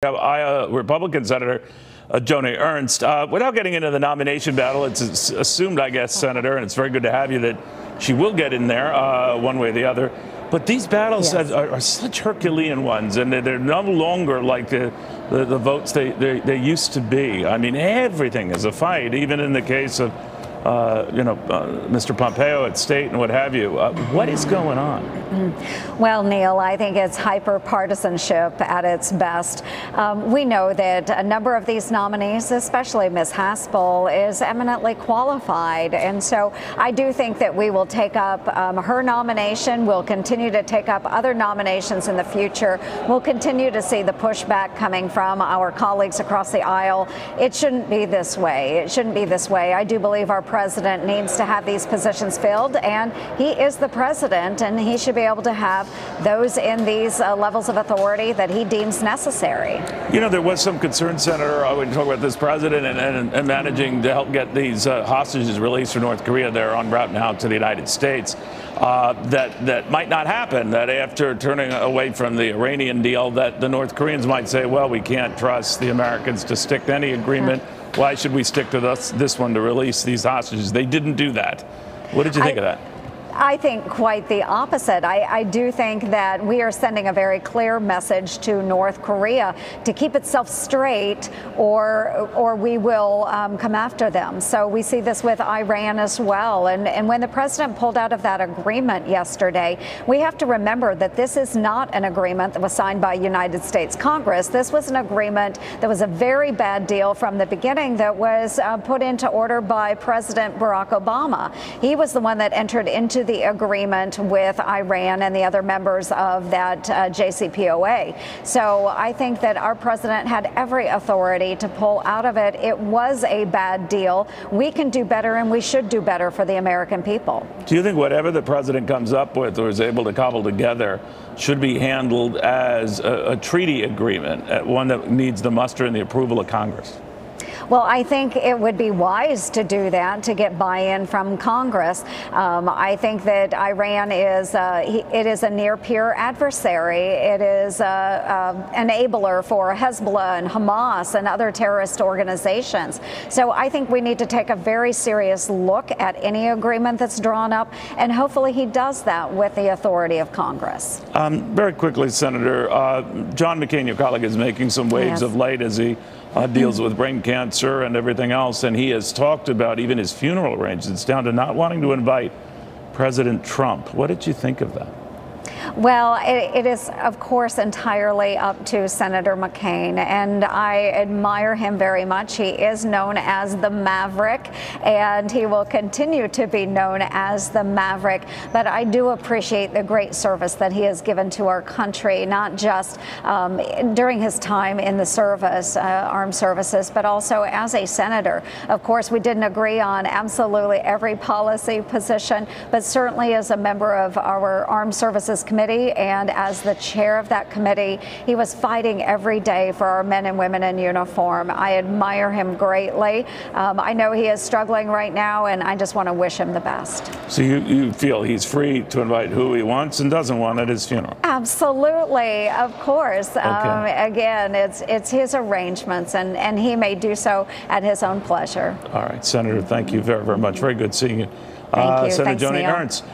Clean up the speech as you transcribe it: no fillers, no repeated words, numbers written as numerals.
Republican Senator Joni Ernst. Without getting into the nomination battle, it's assumed, I guess, Senator, and it's very good to have you, that she will get in there one way or the other. But these battles are such Herculean ones, and they're no longer like the votes they used to be. I mean, everything is a fight, even in the case of Mr. Pompeo at State and what have you. What is going on? Well, Neil, I think it's hyper-partisanship at its best. We know that a number of these nominees, especially Ms. Haspel, is eminently qualified. And so I do think that we will take up her nomination. We'll continue to take up other nominations in the future. We'll continue to see the pushback coming from our colleagues across the aisle. It shouldn't be this way. It shouldn't be this way. I do believe our president needs to have these positions filled, and he is the president, and he should be able to have those in these levels of authority that he deems necessary. You know, there was some concern, Senator, when you talk about this president and managing to help get these hostages released from North Korea. They're en route now to the United States. That might not happen, that after turning away from the Iranian deal, that the North Koreans might say, well, we can't trust the Americans to stick to any agreement. Why should we stick to this one to release these hostages? They didn't do that. What did you think of that? I think quite the opposite. I do think that we are sending a very clear message to North Korea to keep itself straight, or we will come after them. So we see this with Iran as well. And when the president pulled out of that agreement yesterday, we have to remember that this is not an agreement that was signed by United States Congress. This was an agreement that was a very bad deal from the beginning, that was put into order by President Barack Obama. He was the one that entered into the agreement with Iran and the other members of that JCPOA. So I think that our president had every authority to pull out of it. It was a bad deal. We can do better, and we should do better for the American people. Do you think whatever the president comes up with or is able to cobble together should be handled as a treaty agreement, one that needs the muster and the approval of Congress? Well, I think it would be wise to do that, to get buy-in from Congress. I think that Iran is a near-peer adversary. It is an enabler for Hezbollah and Hamas and other terrorist organizations. So I think we need to take a very serious look at any agreement that's drawn up, and hopefully he does that with the authority of Congress. Very quickly, Senator, John McCain, your colleague, is making some waves of late as he deals with brain cancer and everything else, and he has talked about even his funeral arrangements down to not wanting to invite President Trump. What did you think of that? Well, it is, of course, entirely up to Senator McCain, and I admire him very much. He is known as the Maverick, and he will continue to be known as the Maverick. But I do appreciate the great service that he has given to our country, not just during his time in the service, armed services, but also as a senator. Of course, we didn't agree on absolutely every policy position, but certainly as a member of our Armed Services Committee and as the chair of that committee, he was fighting every day for our men and women in uniform. I admire him greatly. I know he is struggling right now, and I just want to wish him the best. So you feel he's free to invite who he wants and doesn't want at his funeral? Absolutely, of course. Okay. Again, it's his arrangements, and he may do so at his own pleasure. All right, Senator, thank you very, very much. Very good seeing you. Thank you. Senator Thanks, Joni Neil. Ernst.